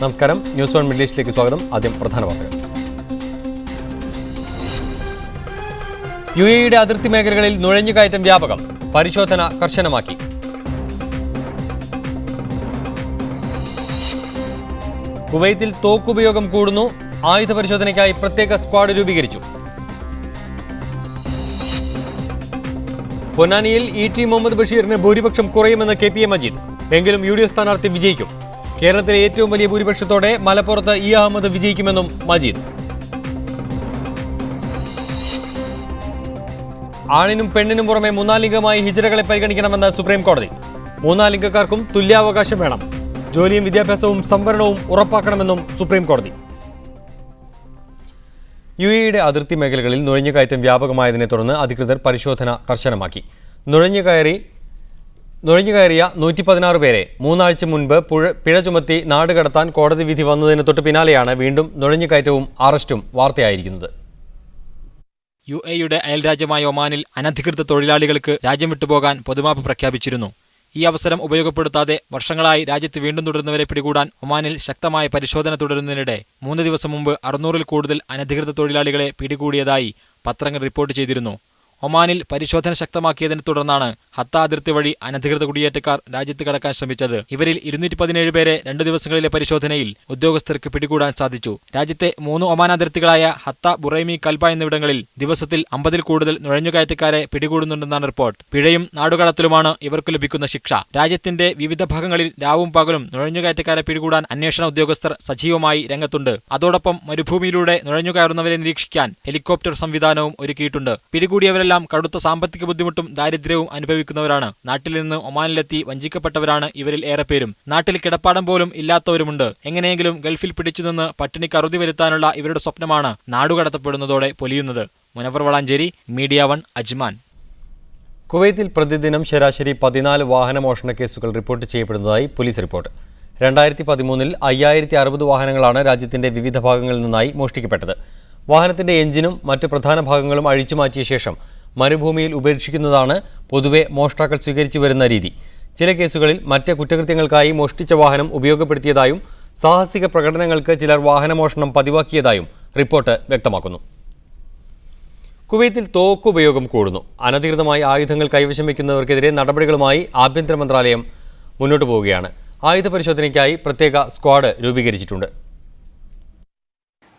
നമസ്കാരം, news on middle ഈസ്റ്റിലേക്ക് സ്വാഗതം. ആദ്യം പ്രധാന വാർത്തകൾ. UAE അതിർത്തി മേഖലകളിൽ നുഴഞ്ഞുകയറ്റം വ്യാപകം, പരിശോധന കർശനമാക്കി. കുവൈത്തിൽ തോക്കുപയോഗം കൂടുന്നു, ആയുധ പരിശോധനയ്ക്കായി പ്രത്യേക സ്ക്വാഡ് രൂപീകരിച്ചു. പൊന്നാനിയിൽ ET മുഹമ്മദ് ബഷീറിന് ഭൂരിപക്ഷം കുറയുമെന്ന് KPA മജീദ്. എങ്കിലും UDF സ്ഥാനാർത്ഥി വിജയിക്കും. കേരളത്തിലെ ഏറ്റവും വലിയ ഭൂരിപക്ഷത്തോടെ മലപ്പുറത്ത് അഹമ്മദ് വിജയിക്കുമെന്നും മജീദ്. ആണിനും പെണ്ണിനും പുറമെ മൂന്നാലിംഗമായി ഹിജ്റകളെ പരിഗണിക്കണമെന്ന് സുപ്രീം കോടതി. മൂന്നാലിംഗക്കാർക്കും തുല്യാവകാശം വേണം. ജോലിയും വിദ്യാഭ്യാസവും സംവരണവും ഉറപ്പാക്കണമെന്നും സുപ്രീം കോടതി. UAE അതിർത്തി മേഖലകളിൽ നുഴഞ്ഞുകയറ്റം വ്യാപകമായതിനെ തുടർന്ന് അധികൃതർ പരിശോധന കർശനമാക്കി. നുഴഞ്ഞുകയറിയ 116 പേരെ 3 ആഴ്ച മുൻപ് പിഴ ചുമത്തി നാടുകടത്താൻ കോടതി വിധി വന്നതിന് തൊട്ട് പിന്നാലെയാണ് വീണ്ടും നുഴഞ്ഞുകയറ്റവും അറസ്റ്റും വാർത്തയായിരിക്കുന്നത്. UAE അയൽരാജ്യമായ ഒമാനിൽ അനധികൃത തൊഴിലാളികൾക്ക് രാജ്യം വിട്ടുപോകാൻ പൊതുമാപ്പ് പ്രഖ്യാപിച്ചിരുന്നു. ഈ അവസരം ഉപയോഗപ്പെടുത്താതെ വർഷങ്ങളായി രാജ്യത്ത് വീണ്ടും തുടരുന്നവരെ പിടികൂടാൻ ഒമാനിൽ ശക്തമായ പരിശോധന തുടരുന്നതിനിടെ 3 ദിവസം മുമ്പ് 600-ൽ കൂടുതൽ അനധികൃത തൊഴിലാളികളെ പിടികൂടിയതായി പത്രങ്ങൾ റിപ്പോർട്ട് ചെയ്തിരുന്നു. ഒമാനിൽ പരിശോധന ശക്തമാക്കിയതിനെ തുടർന്നാണ് ഹത്ത അതിർത്തി വഴി അനധികൃത കുടിയേറ്റക്കാർ രാജ്യത്ത് കടക്കാൻ ശ്രമിച്ചത്. ഇവരിൽ 217 പേരെ 2 ദിവസങ്ങളിലെ പരിശോധനയിൽ ഉദ്യോഗസ്ഥർക്ക് പിടികൂടാൻ സാധിച്ചു. രാജ്യത്തെ 3 ഒമാൻ അതിർത്തികളായ ഹത്ത, ബുറൈമി, കൽബ എന്നിവിടങ്ങളിൽ ദിവസത്തിൽ 50-ൽ കൂടുതൽ നുഴഞ്ഞുകയറ്റക്കാരെ പിടികൂടുന്നുണ്ടെന്നാണ് റിപ്പോർട്ട്. പിഴയും നാടുകടത്തലുമാണ് ഇവർക്ക് ലഭിക്കുന്ന ശിക്ഷ. രാജ്യത്തിന്റെ വിവിധ ഭാഗങ്ങളിൽ രാവും പകലും നുഴഞ്ഞുകയറ്റക്കാരെ പിടികൂടാൻ അന്വേഷണ ഉദ്യോഗസ്ഥർ സജീവമായി രംഗത്തുണ്ട്. അതോടൊപ്പം മരുഭൂമിയിലൂടെ നുഴഞ്ഞുകയറുന്നവരെ നിരീക്ഷിക്കാൻ ഹെലികോപ്റ്റർ സംവിധാനവും ഒരുക്കിയിട്ടുണ്ട്. പിടികൂടിയവരെല്ലാം കടുത്ത സാമ്പത്തിക ബുദ്ധിമുട്ടും ദാരിദ്ര്യവും അനുഭവിക്കുന്നവരാണ്. നാട്ടിൽ നിന്ന് ഒമാനിലെത്തി വഞ്ചിക്കപ്പെട്ടവരാണ് ഇവരിൽ ഏറെ പേരും. നാട്ടിൽ കിടപ്പാടം പോലും ഇല്ലാത്തവരുമുണ്ട്. എങ്ങനെയെങ്കിലും ഗൾഫിൽ പിടിച്ചുനിന്ന് പട്ടിണിക്ക് അറുതി വരുത്താനുള്ള ഇവരുടെ സ്വപ്നമാണ് നാടുകടത്തപ്പെടുന്നതോടെ പൊലിയുന്നത്. Munavar Valanchery, media 1, Ajman. കുവൈത്തിൽ പ്രതിദിനം ശരാശരി 14 വാഹനമോഷണ കേസുകൾ റിപ്പോർട്ട് ചെയ്യപ്പെടുന്നതായി പോലീസ് റിപ്പോർട്ട്. 2013-ൽ 5060 വാഹനങ്ങളാണ് രാജ്യത്തിന്റെ വിവിധ ഭാഗങ്ങളിൽ നിന്നായി മോഷ്ടിക്കപ്പെട്ടത്. വാഹനത്തിന്റെ എഞ്ചിനും മറ്റ് പ്രധാന ഭാഗങ്ങളും അഴിച്ചുമാറ്റിയ ശേഷം മരുഭൂമിയിൽ ഉപേക്ഷിക്കുന്നതാണ് പൊതുവെ മോഷ്ടാക്കൾ സ്വീകരിച്ചു വരുന്ന രീതി. ചില കേസുകളിൽ മറ്റ് കുറ്റകൃത്യങ്ങൾക്കായി മോഷ്ടിച്ച വാഹനം ഉപയോഗപ്പെടുത്തിയതായും സാഹസിക പ്രകടനങ്ങൾക്ക് ചിലർ വാഹനമോഷണം പതിവാക്കിയതായും റിപ്പോർട്ട് വ്യക്തമാക്കുന്നു. കുവൈത്തിൽ തോക്കുപയോഗം കൂടുന്നു. അനധികൃതമായി ആയുധങ്ങൾ കൈവശം വയ്ക്കുന്നവർക്കെതിരെ നടപടികളുമായി ആഭ്യന്തര മന്ത്രാലയം മുന്നോട്ടു പോവുകയാണ്. ആയുധ പരിശോധനയ്ക്കായി പ്രത്യേക സ്ക്വാഡ് രൂപീകരിച്ചിട്ടുണ്ട്.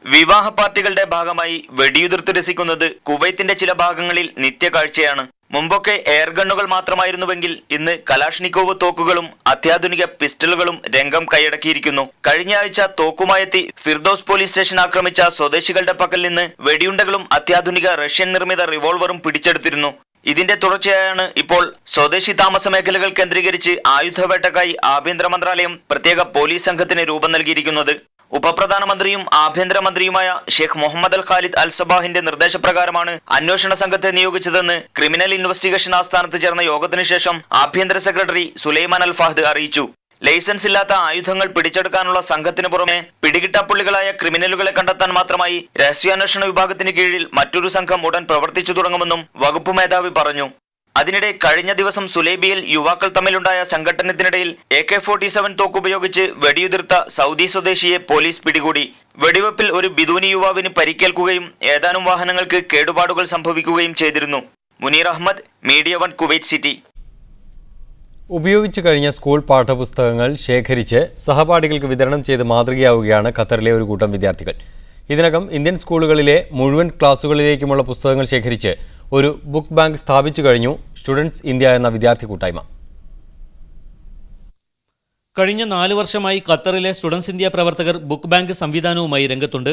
വിവാഹ പാർട്ടികളുടെ ഭാഗമായി വെടിയുതിർത്ത് രസിക്കുന്നത് കുവൈത്തിന്റെ ചില ഭാഗങ്ങളിൽ നിത്യകാഴ്ചയാണ്. മുമ്പൊക്കെ എയർ ഗണ്ണുകൾ മാത്രമായിരുന്നുവെങ്കിൽ ഇന്ന് കലാഷ്നിക്കോവ് തോക്കുകളും അത്യാധുനിക പിസ്റ്റളുകളും രംഗം കൈയടക്കിയിരിക്കുന്നു. കഴിഞ്ഞ ആഴ്ച തോക്കുമായെത്തി ഫിർദൌസ് പോലീസ് സ്റ്റേഷൻ ആക്രമിച്ച സ്വദേശികളുടെ പക്കൽ നിന്ന് വെടിയുണ്ടകളും അത്യാധുനിക റഷ്യൻ നിർമ്മിത റിവോൾവറും പിടിച്ചെടുത്തിരുന്നു. ഇതിന്റെ തുടർച്ചയായാണ് ഇപ്പോൾ സ്വദേശി താമസ മേഖലകൾ കേന്ദ്രീകരിച്ച് ആയുധവേട്ടക്കായി ആഭ്യന്തര മന്ത്രാലയം പ്രത്യേക പോലീസ് സംഘത്തിന് രൂപം നൽകിയിരിക്കുന്നത്. ഉപപ്രധാനമന്ത്രിയും ആഭ്യന്തരമന്ത്രിയുമായ ഷെയ്ഖ് മുഹമ്മദ് അൽ ഖാലിദ് അൽ സബാഹിന്റെ നിർദ്ദേശപ്രകാരമാണ് അന്വേഷണ സംഘത്തെ നിയോഗിച്ചതെന്ന് ക്രിമിനൽ ഇൻവെസ്റ്റിഗേഷൻ ആസ്ഥാനത്ത് ചേർന്ന യോഗത്തിനു ശേഷം ആഭ്യന്തര സെക്രട്ടറി സുലൈമാൻ അൽ ഫഹദ് അറിയിച്ചു. ലൈസൻസ് ഇല്ലാത്ത ആയുധങ്ങൾ പിടിച്ചെടുക്കാനുള്ള സംഘത്തിന് പുറമെ പിടികിട്ടാപ്പുള്ളികളായ ക്രിമിനലുകളെ കണ്ടെത്താൻ മാത്രമായി രഹസ്യാന്വേഷണ വിഭാഗത്തിന് കീഴിൽ മറ്റൊരു സംഘം ഉടൻ പ്രവർത്തിച്ചു തുടങ്ങുമെന്നും വകുപ്പ് മേധാവി പറഞ്ഞു. അതിനിടെ കഴിഞ്ഞ ദിവസം സുലൈബിയിൽ യുവാക്കൾ തമ്മിലുണ്ടായ സംഘട്ടനത്തിനിടയിൽ AK-47 തോക്കുപയോഗിച്ച് വെടിയുതിർത്ത സൗദി സ്വദേശിയെ പോലീസ് പിടികൂടി. വെടിവെപ്പിൽ ഒരു ബിദൂനി യുവാവിന് പരിക്കേൽക്കുകയും ഏതാനും വാഹനങ്ങൾക്ക് കേടുപാടുകൾ സംഭവിക്കുകയും ചെയ്തിരുന്നു. Muneer Ahmed, media 1, Kuwait city. ഉപയോഗിച്ചു കഴിഞ്ഞ സ്കൂൾ പാഠപുസ്തകങ്ങൾ ശേഖരിച്ച് സഹപാഠികൾക്ക് വിതരണം ചെയ്ത് മാതൃകയാവുകയാണ് ഖത്തറിലെ ഒരു കൂട്ടം വിദ്യാർത്ഥികൾ. ഇതിനകം ഇന്ത്യൻ സ്കൂളുകളിലെ മുഴുവൻ ക്ലാസുകളിലേക്കുമുള്ള പുസ്തകങ്ങൾ ശേഖരിച്ച് ഒരു ബുക്ക് ബാങ്ക് സ്ഥാപിച്ചു കഴിഞ്ഞു സ്റ്റുഡൻസ് ഇന്ത്യ എന്ന വിദ്യാർത്ഥി കൂട്ടായ്മ. കഴിഞ്ഞ 4 വർഷമായി ഖത്തറിലെ സ്റ്റുഡൻസ് ഇന്ത്യ പ്രവർത്തകർ ബുക്ക് ബാങ്ക് സംവിധാനവുമായി രംഗത്തുണ്ട്.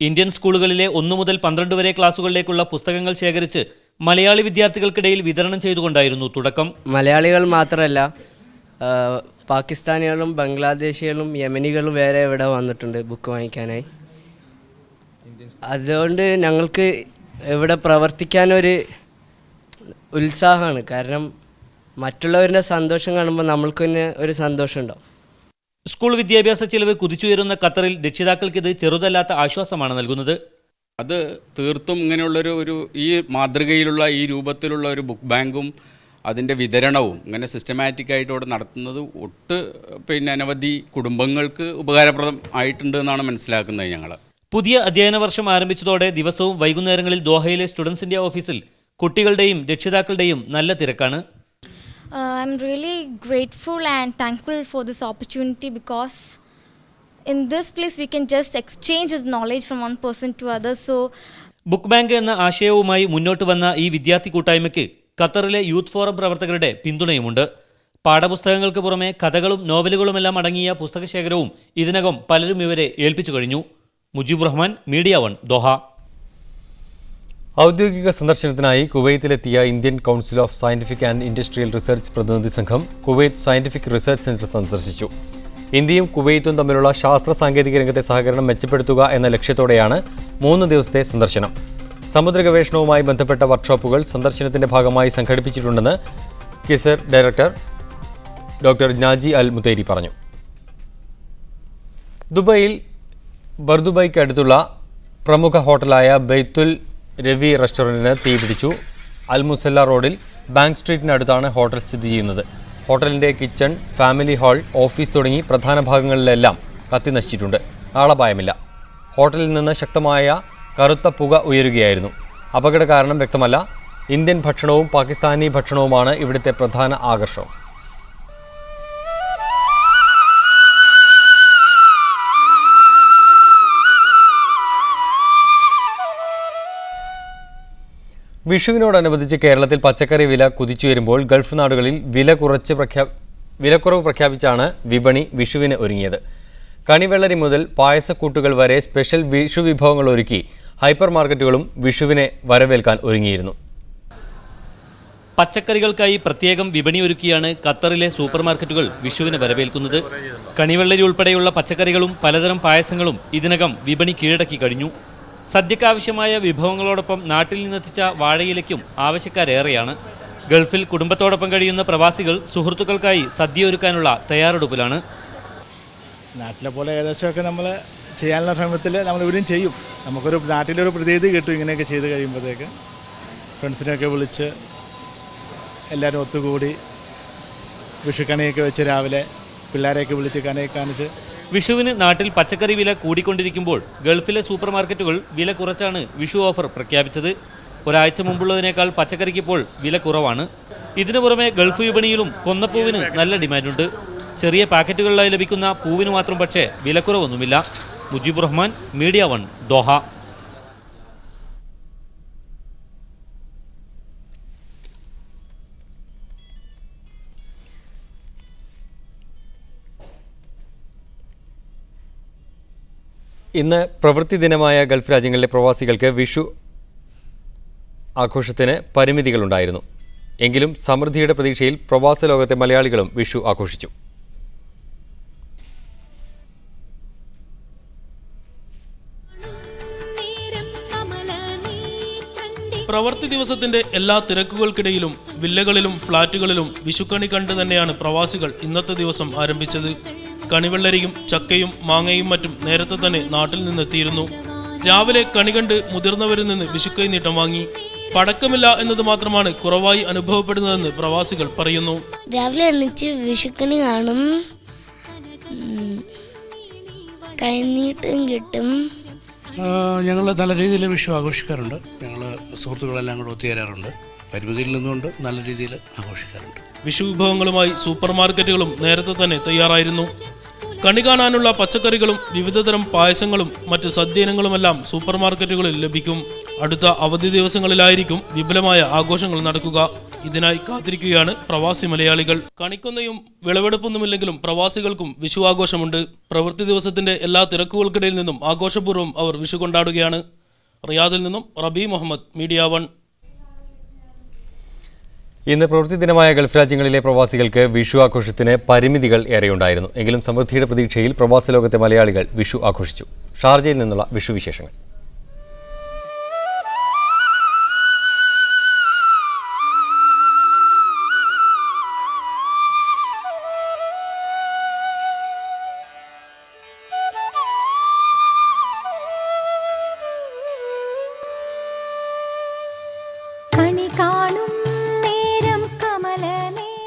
ഇന്ത്യൻ സ്കൂളുകളിലെ 1 മുതൽ 12 വരെ ക്ലാസുകളിലേക്കുള്ള പുസ്തകങ്ങൾ ശേഖരിച്ച് മലയാളി വിദ്യാർത്ഥികൾക്കിടയിൽ വിതരണം ചെയ്തുകൊണ്ടായിരുന്നു തുടക്കം. മലയാളികൾ മാത്രമല്ല, പാകിസ്ഥാനികളും ബംഗ്ലാദേശികളും യമനികളും വേറെ ഇവിടെ വന്നിട്ടുണ്ട് ബുക്ക് വാങ്ങിക്കാനായി. അതുകൊണ്ട് ഞങ്ങൾക്ക് ഇവിടെ പ്രവർത്തിക്കാനൊരു ഉത്സാഹമാണ്. കാരണം മറ്റുള്ളവരുടെ സന്തോഷം കാണുമ്പോൾ നമ്മൾക്ക് തന്നെ ഒരു സന്തോഷമുണ്ടാവും. സ്കൂൾ വിദ്യാഭ്യാസ ചിലവ് കുതിച്ചുയരുന്ന ഖത്തറിൽ രക്ഷിതാക്കൾക്ക് ഇത് ചെറുതല്ലാത്ത ആശ്വാസമാണ് നൽകുന്നത്. അത് തീർത്തും ഇങ്ങനെയുള്ളൊരു ഈ മാതൃകയിലുള്ള ഈ രൂപത്തിലുള്ള ഒരു ബുക്ക് ബാങ്കും അതിൻ്റെ വിതരണവും ഇങ്ങനെ സിസ്റ്റമാറ്റിക്കായിട്ട് ഇവിടെ നടത്തുന്നത് അനവധി കുടുംബങ്ങൾക്ക് ഉപകാരപ്രദം ആയിട്ടുണ്ട് എന്നാണ് മനസ്സിലാക്കുന്നത് ഞങ്ങൾ. പുതിയ അധ്യയന വർഷം ആരംഭിച്ചതോടെ ദിവസവും വൈകുന്നേരങ്ങളിൽ ദോഹയിലെ സ്റ്റുഡൻസ് ഇന്ത്യ ഓഫീസിൽ കുട്ടികളുടെയും രക്ഷിതാക്കളുടെയും നല്ല തിരക്കാണ്. I'm really grateful and thankful for this opportunity because in this place we can just exchange the knowledge from one person to other. So book bank എന്ന ആശയവുമായി മുന്നോട്ട് വന്ന ഈ വിദ്യാർത്ഥി കൂട്ടായ്മയ്ക്ക് ഖത്തറിലെ യൂത്ത് ഫോറം പ്രവർത്തകരുടെ പിന്തുണയുമുണ്ട്. പാഠപുസ്തകങ്ങൾക്ക് പുറമെ കഥകളും നോവലുകളുമെല്ലാം അടങ്ങിയ പുസ്തകശേഖരവും ഇതിനകം പലരും ഇവരെ ഏൽപ്പിച്ചു കഴിഞ്ഞു. Mujeeb Rahman, media 1, Doha. ഔദ്യോഗിക സന്ദർശനത്തിനായി കുവൈത്തിലെത്തിയ Indian council of scientific and industrial research പ്രതിനിധി സംഘം കുവൈത്ത് സയന്റിഫിക് റിസർച്ച് സെന്റർ സന്ദർശിച്ചു. ഇന്ത്യയും കുവൈത്തും തമ്മിലുള്ള ശാസ്ത്ര സാങ്കേതിക രംഗത്തെ സഹകരണം മെച്ചപ്പെടുത്തുക എന്ന ലക്ഷ്യത്തോടെയാണ് 3 ദിവസത്തെ സന്ദർശനം. സമുദ്ര ഗവേഷണവുമായി ബന്ധപ്പെട്ട വർക്ക്ഷോപ്പുകൾ സന്ദർശനത്തിന്റെ ഭാഗമായി സംഘടിപ്പിച്ചിട്ടുണ്ടെന്ന് കിസർ ഡയറക്ടർ ഡോക്ടർ നാജി അൽ മുതൈരി പറഞ്ഞു. ദുബൈയിൽ ബർദുബൈക്ക് അടുത്തുള്ള പ്രമുഖ ഹോട്ടലായ ബൈത്തുൽ രവി റെസ്റ്റോറൻറ്റിന് തീപിടിച്ചു. അൽ മുസല്ല റോഡിൽ ബാങ്ക് സ്ട്രീറ്റിനടുത്താണ് ഹോട്ടൽ സ്ഥിതി ചെയ്യുന്നത്. ഹോട്ടലിൻ്റെ കിച്ചൺ, ഫാമിലി ഹാൾ, ഓഫീസ് തുടങ്ങി പ്രധാന ഭാഗങ്ങളിലെല്ലാം കത്തി നശിച്ചിട്ടുണ്ട്. ആളപായമില്ല. ഹോട്ടലിൽ നിന്ന് ശക്തമായ കറുത്ത പുക ഉയരുകയായിരുന്നു. അപകട കാരണം വ്യക്തമല്ല. ഇന്ത്യൻ ഭക്ഷണവും പാകിസ്ഥാനി ഭക്ഷണവുമാണ് ഇവിടുത്തെ പ്രധാന ആകർഷണം. വിഷുവിനോടനുബന്ധിച്ച് കേരളത്തിൽ പച്ചക്കറി വില കുതിച്ചുയരുമ്പോൾ ഗൾഫ് നാടുകളിൽ വിലക്കുറവ് പ്രഖ്യാപിച്ചാണ് വിപണി വിഷുവിന് ഒരുങ്ങിയത്. കണിവെള്ളരി മുതൽ പായസക്കൂട്ടുകൾ വരെ സ്പെഷ്യൽ വിഷു വിഭവങ്ങൾ ഒരുക്കി ഹൈപ്പർ മാർക്കറ്റുകളും വിഷുവിനെ വരവേൽക്കാൻ ഒരുങ്ങിയിരുന്നു. പച്ചക്കറികൾക്കായി പ്രത്യേകം വിപണി ഒരുക്കിയാണ് ഖത്തറിലെ സൂപ്പർ മാർക്കറ്റുകൾ വിഷുവിനെ വരവേൽക്കുന്നത്. കണിവെള്ളരി ഉൾപ്പെടെയുള്ള പച്ചക്കറികളും പലതരം പായസങ്ങളും ഇതിനകം വിപണി കീഴടക്കി കഴിഞ്ഞു. സദ്യക്കാവശ്യമായ വിഭവങ്ങളോടൊപ്പം നാട്ടിൽ നിന്നെത്തിച്ച വാഴയിലയ്ക്കും ആവശ്യക്കാരേറെയാണ്. ഗൾഫിൽ കുടുംബത്തോടൊപ്പം കഴിയുന്ന പ്രവാസികൾ സുഹൃത്തുക്കൾക്കായി സദ്യ ഒരുക്കാനുള്ള തയ്യാറെടുപ്പിലാണ്. നാട്ടിലെ പോലെ ഏകദേശമൊക്കെ നമ്മൾ ചെയ്യാനുള്ള ശ്രമത്തിൽ നമ്മൾ ഇവരും ചെയ്യും. നമുക്കൊരു നാട്ടിലൊരു പ്രതീതി കിട്ടും. ഇങ്ങനെയൊക്കെ ചെയ്ത് കഴിയുമ്പോഴത്തേക്ക് ഫ്രണ്ട്സിനെയൊക്കെ വിളിച്ച് എല്ലാവരും ഒത്തുകൂടി വിഷുക്കണിയൊക്കെ വെച്ച് രാവിലെ പിള്ളേരെയൊക്കെ വിളിച്ച് കണിയൊക്കെ കാണിച്ച്. വിഷുവിന് നാട്ടിൽ പച്ചക്കറി വില കൂടിക്കൊണ്ടിരിക്കുമ്പോൾ ഗൾഫിലെ സൂപ്പർ മാർക്കറ്റുകൾ വില കുറച്ചാണ് വിഷു ഓഫർ പ്രഖ്യാപിച്ചത്. ഒരാഴ്ച മുമ്പുള്ളതിനേക്കാൾ പച്ചക്കറിക്കിപ്പോൾ വില കുറവാണ്. ഇതിനു പുറമെ ഗൾഫ് വിപണിയിലും കൊന്നപ്പൂവിന് നല്ല ഡിമാൻഡുണ്ട്. ചെറിയ പാക്കറ്റുകളിലായി ലഭിക്കുന്ന പൂവിന് മാത്രം പക്ഷേ വിലക്കുറവൊന്നുമില്ല. Mujeeb Rahman, media 1, Doha. ഇന്ന് പ്രവൃത്തി ദിനമായ ഗൾഫ് രാജ്യങ്ങളിലെ പ്രവാസികൾക്ക് വിഷു ആഘോഷത്തിന് പരിമിതികളുണ്ടായിരുന്നു. എങ്കിലും സമൃദ്ധിയുടെ പ്രതീക്ഷയിൽ പ്രവാസ ലോകത്തെ മലയാളികളും വിഷു ആഘോഷിച്ചു. പ്രവൃത്തി ദിവസത്തിന്റെ എല്ലാ തിരക്കുകൾക്കിടയിലും വില്ലകളിലും ഫ്ളാറ്റുകളിലും വിഷുക്കണി കണ്ടു തന്നെയാണ് പ്രവാസികൾ ഇന്നത്തെ ദിവസം ആരംഭിച്ചത്. കണിവെള്ളരിയും ചക്കയും മാങ്ങയും മറ്റും നേരത്തെ തന്നെ നാട്ടിൽ നിന്നെത്തിയിരുന്നു. രാവിലെ കണി കണ്ട് മുതിർന്നവരിൽ നിന്ന് വിഷുക്കൈ നീട്ടം വാങ്ങി. പടക്കമില്ല എന്നത് മാത്രമാണ് കുറവായി അനുഭവപ്പെടുന്നതെന്ന് പ്രവാസികൾ പറയുന്നു. രാവിലെ എണീച്ച് വിഷുക്കണി കാണും, കൈനീട്ടം കിട്ടും. ഞങ്ങൾ നല്ല രീതിയിൽ വിഷു ആഘോഷിക്കാറുണ്ട്. ഞങ്ങൾ സുഹൃത്തുക്കളെല്ലാം കൂടെ ഒത്തുചേരാറുണ്ട്. പരിമിതിയിൽ നിന്നുകൊണ്ട് നല്ല രീതിയിൽ ആഘോഷിക്കാറുണ്ട്. വിഷു വിഭവങ്ങളുമായി സൂപ്പർ മാർക്കറ്റുകളും നേരത്തെ തന്നെ തയ്യാറായിരുന്നു. കണി കാണാനുള്ള പച്ചക്കറികളും വിവിധതരം പായസങ്ങളും മറ്റ് സദ്യയിനങ്ങളുമെല്ലാം സൂപ്പർ മാർക്കറ്റുകളിൽ ലഭിക്കും. അടുത്ത അവധി ദിവസങ്ങളിലായിരിക്കും വിപുലമായ ആഘോഷങ്ങൾ നടക്കുക. ഇതിനായി കാത്തിരിക്കുകയാണ് പ്രവാസി മലയാളികൾ. കണിക്കൊന്നയും വിളവെടുപ്പൊന്നുമില്ലെങ്കിലും പ്രവാസികൾക്കും വിഷു ആഘോഷമുണ്ട്. പ്രവൃത്തി ദിവസത്തിന്റെ എല്ലാ തിരക്കുകൾക്കിടയിൽ നിന്നും ആഘോഷപൂർവ്വം അവർ വിഷു കൊണ്ടാടുകയാണ്. റിയാദിൽ നിന്നും റബി മുഹമ്മദ്, മീഡിയ 1. ഇന്ന് പ്രവൃത്തി ദിനമായ ഗൾഫ് രാജ്യങ്ങളിലെ പ്രവാസികൾക്ക് വിഷു ആഘോഷത്തിന് പരിമിതികൾ ഏറെയുണ്ടായിരുന്നു. എങ്കിലും സമൃദ്ധിയുടെ പ്രതീക്ഷയിൽ പ്രവാസ ലോകത്തെ മലയാളികൾ വിഷു ആഘോഷിച്ചു. ഷാർജയിൽ നിന്നുള്ള വിഷു വിശേഷങ്ങൾ. കണി കാണും നേരം കമല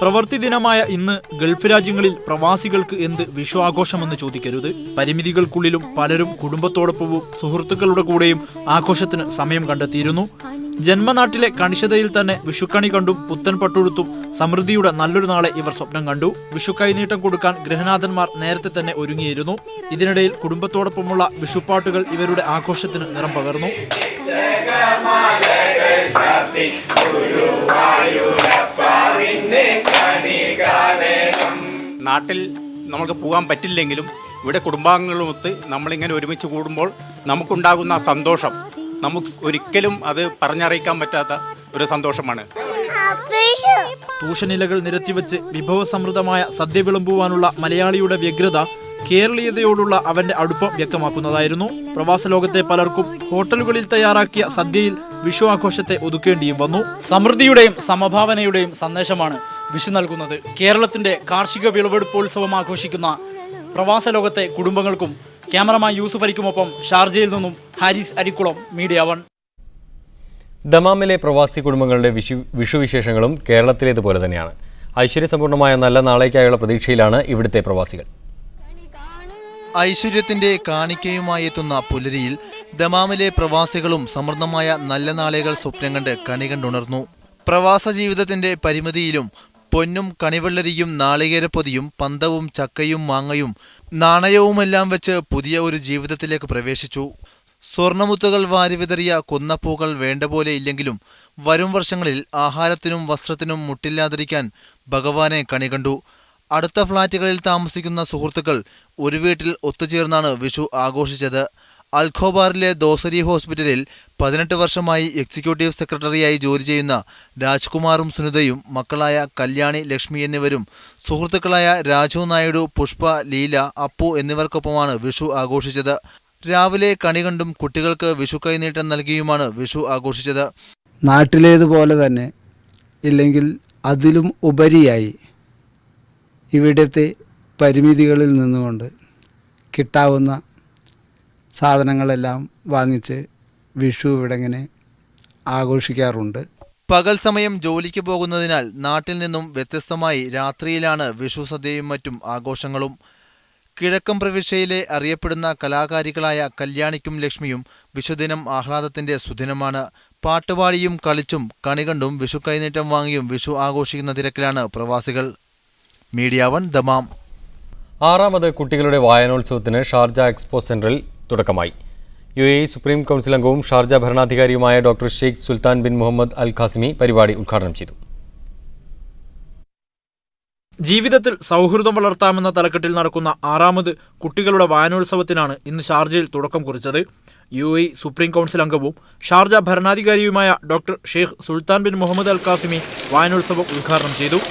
പ്രവൃത്തി ദിനമായ ഇന്ന് ഗൾഫ് രാജ്യങ്ങളിൽ പ്രവാസികൾക്ക് എന്ത് വിഷു ആഘോഷമെന്ന് ചോദിക്കരുത്. പരിമിതികൾക്കുള്ളിലും പലരും കുടുംബത്തോടൊപ്പവും സുഹൃത്തുക്കളുടെ കൂടെയും ആഘോഷത്തിന് സമയം കണ്ടെത്തിയിരുന്നു. ജന്മനാട്ടിലെ കണിശതയിൽ തന്നെ വിഷുക്കണി കണ്ടും പുത്തൻ പട്ടുടുത്തും സമൃദ്ധിയുടെ നല്ലൊരു നാളെ ഇവർ സ്വപ്നം കണ്ടു. വിഷു കൈനീട്ടം കൊടുക്കാൻ ഗൃഹനാഥന്മാർ നേരത്തെ തന്നെ ഒരുങ്ങിയിരുന്നു. ഇതിനിടയിൽ കുടുംബത്തോടൊപ്പമുള്ള വിഷുപ്പാട്ടുകൾ ഇവരുടെ ആഘോഷത്തിന് നിറം പകർന്നു. നാട്ടിൽ നമുക്ക് പോകാൻ പറ്റില്ലെങ്കിലും ഇവിടെ കുടുംബാംഗങ്ങളുമൊത്ത് നമ്മളിങ്ങനെ ഒരുമിച്ച് കൂടുമ്പോൾ നമുക്കുണ്ടാകുന്ന സന്തോഷം നമുക്ക് ഒരിക്കലും അത് പറഞ്ഞറിയിക്കാൻ പറ്റാത്ത ഒരു സന്തോഷമാണ്. തൂഷനിലകൾ നിരത്തിവെച്ച് വിഭവസമൃദ്ധമായ സദ്യ വിളമ്പുവാനുള്ള മലയാളിയുടെ വ്യഗ്രത കേരളീയതയോടുള്ള അവന്റെ അടുപ്പം വ്യക്തമാക്കുന്നതായിരുന്നു. പ്രവാസ ലോകത്തെ പലർക്കും ഹോട്ടലുകളിൽ തയ്യാറാക്കിയ സദ്യയിൽ വിഷു ആഘോഷത്തെ ഒതുക്കേണ്ടിയും വന്നു. സമൃദ്ധിയുടെയും സമഭാവനയുടെയും സന്ദേശമാണ് വിഷു നൽകുന്നത്. കേരളത്തിന്റെ കാർഷിക വിളവെടുപ്പോത്സവം ആഘോഷിക്കുന്ന പ്രവാസ ലോകത്തെ കുടുംബങ്ങൾക്കും ക്യാമറമാൻ യൂസുഫ് അലിക്കുമൊപ്പം ഷാർജയിൽ നിന്നും ഹാരിസ് അരിക്കുളം, മീഡിയ 1. ദമാമിലെ പ്രവാസി കുടുംബങ്ങളുടെ വിഷുവിശേഷങ്ങളും കേരളത്തിലേതുപോലെ തന്നെയാണ്. ഐശ്വര്യസമ്പൂർണ്ണമായ നല്ല നാളേക്കായുള്ള പ്രതീക്ഷയിലാണ് ഇവിടുത്തെ പ്രവാസികൾ. ഐശ്വര്യത്തിന്റെ കാണിക്കയുമായി എത്തുന്ന പുലരിയിൽ ദമാമിലെ പ്രവാസികളും സമൃദ്ധമായ നല്ല നാളുകൾ സ്വപ്നം കണ്ട് കണികണ്ടുണർന്നു. പ്രവാസ ജീവിതത്തിന്റെ പരിമിതിയിലും പൊന്നും കണിവെള്ളരിയും നാളികേരപ്പൊതിയും പന്തവും ചക്കയും മാങ്ങയും നാണയവുമെല്ലാം വെച്ച് പുതിയ ഒരു ജീവിതത്തിലേക്ക് പ്രവേശിച്ചു. സ്വർണ്ണമുത്തുകൾ വാരിവിതറിയ കുന്നപ്പൂക്കൾ വേണ്ട പോലെ ഇല്ലെങ്കിലും വരും വർഷങ്ങളിൽ ആഹാരത്തിനും വസ്ത്രത്തിനും മുട്ടില്ലാതിരിക്കാൻ ഭഗവാനെ കണികണ്ടു. അടുത്ത ഫ്ളാറ്റുകളിൽ താമസിക്കുന്ന സുഹൃത്തുക്കൾ ഒരു വീട്ടിൽ ഒത്തുചേർന്നാണ് വിഷു ആഘോഷിച്ചത്. അൽഖോബാറിലെ ദോസരി ഹോസ്പിറ്റലിൽ 18 വർഷമായി എക്സിക്യൂട്ടീവ് സെക്രട്ടറിയായി ജോലി ചെയ്യുന്ന രാജ്കുമാറും സുനിതയും മക്കളായ കല്യാണി, ലക്ഷ്മി എന്നിവരും സുഹൃത്തുക്കളായ രാജു നായിഡു, പുഷ്പ, ലീല, അപ്പു എന്നിവർക്കൊപ്പമാണ് വിഷു ആഘോഷിച്ചത്. രാവിലെ കണി കണ്ടും കുട്ടികൾക്ക് വിഷു കൈനീട്ടം നൽകിയുമാണ് വിഷു ആഘോഷിച്ചത്. നാട്ടിലേതുപോലെ തന്നെ ഇല്ലെങ്കിൽ അതിലും ഉപരിയായി ഇവിടുത്തെ പരിമിതികളിൽ നിന്നുകൊണ്ട് കിട്ടാവുന്ന സാധനങ്ങളെല്ലാം വാങ്ങിച്ച് വിഷു ഇവിടെ ഇങ്ങനെ ആഘോഷിക്കാറുണ്ട്. പകൽ സമയം ജോലിക്ക് പോകുന്നതിനാൽ നാട്ടിൽ നിന്നും വ്യത്യസ്തമായി രാത്രിയിലാണ് വിഷു സദ്യയും മറ്റും ആഘോഷങ്ങളും. കിഴക്കൻ പ്രവിശ്യയിലെ അറിയപ്പെടുന്ന കലാകാരികളായ കല്യാണിക്കും ലക്ഷ്മിയും വിഷുദിനം ആഹ്ലാദത്തിന്റെ സുദിനമാണ്. പാട്ടുപാടിയും കളിച്ചും കണികണ്ടും വിഷു കൈനീട്ടം വാങ്ങിയും വിഷു ആഘോഷിക്കുന്ന തിരക്കിലാണ് പ്രവാസികൾ. Media 1 Dammam. 6ാമത് കുട്ടികളുടെ വായനോത്സവത്തിന് ഷാർജ എക്സ്പോ സെന്ററിൽ തുടക്കമായി. UAE സുപ്രീം കൗൺസിൽ അംഗവും ഷാർജ ഭരണാധികാരിയുമായ doctor Sheikh Sultan bin Muhammad Al Qasimi പരിപാടി ഉദ്ഘാടനം ചെയ്തു. ജീവിതത്തിൽ സൗഹൃദം വളർത്താമെന്ന തലക്കെട്ടിൽ നടക്കുന്ന 6ാമത് കുട്ടികളുടെ വായനോത്സവത്തിനാണ് ഇന്ന് ഷാർജയിൽ തുടക്കം കുറിച്ചത്. UAE സുപ്രീം കൗൺസിൽ അംഗവും ഷാർജ ഭരണാധികാരിയുമായ doctor Sheikh Sultan bin Muhammad Al Qasimi വായനോത്സവം ഉദ്ഘാടനം ചെയ്തു.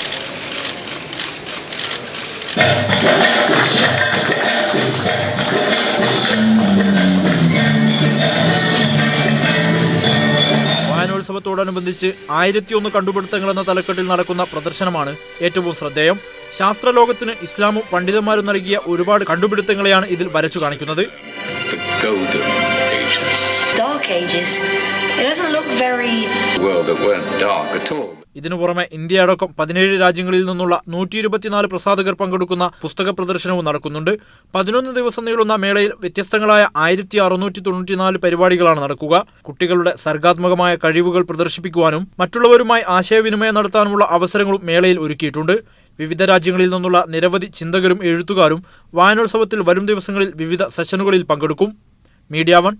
വായനോത്സവത്തോടനുബന്ധിച്ച് 1001 കണ്ടുപിടുത്തങ്ങൾ എന്ന തലക്കെട്ടിൽ നടക്കുന്ന പ്രദർശനമാണ് ഏറ്റവും ശ്രദ്ധേയം. ശാസ്ത്രലോകത്തിന് ഇസ്ലാമും പണ്ഡിതന്മാരും നൽകിയ ഒരുപാട് കണ്ടുപിടുത്തങ്ങളെയാണ് ഇതിൽ വരച്ചു കാണിക്കുന്നത്. ഇതിനു പുറമെ ഇന്ത്യ അടക്കം 17 രാജ്യങ്ങളിൽ നിന്നുള്ള 124 പ്രസാധകർ പങ്കെടുക്കുന്ന പുസ്തക പ്രദർശനവും നടക്കുന്നുണ്ട്. 11 ദിവസം നീളുന്ന മേളയിൽ വ്യത്യസ്തങ്ങളായ 1694 പരിപാടികളാണ് നടക്കുക. കുട്ടികളുടെ സർഗാത്മകമായ കഴിവുകൾ പ്രദർശിപ്പിക്കുവാനും മറ്റുള്ളവരുമായി ആശയവിനിമയം നടത്താനുമുള്ള അവസരങ്ങളും മേളയിൽ ഒരുക്കിയിട്ടുണ്ട്. വിവിധ രാജ്യങ്ങളിൽ നിന്നുള്ള നിരവധി ചിന്തകരും എഴുത്തുകാരും വായനോത്സവത്തിൽ വരും ദിവസങ്ങളിൽ വിവിധ സെഷനുകളിൽ പങ്കെടുക്കും. മീഡിയ 1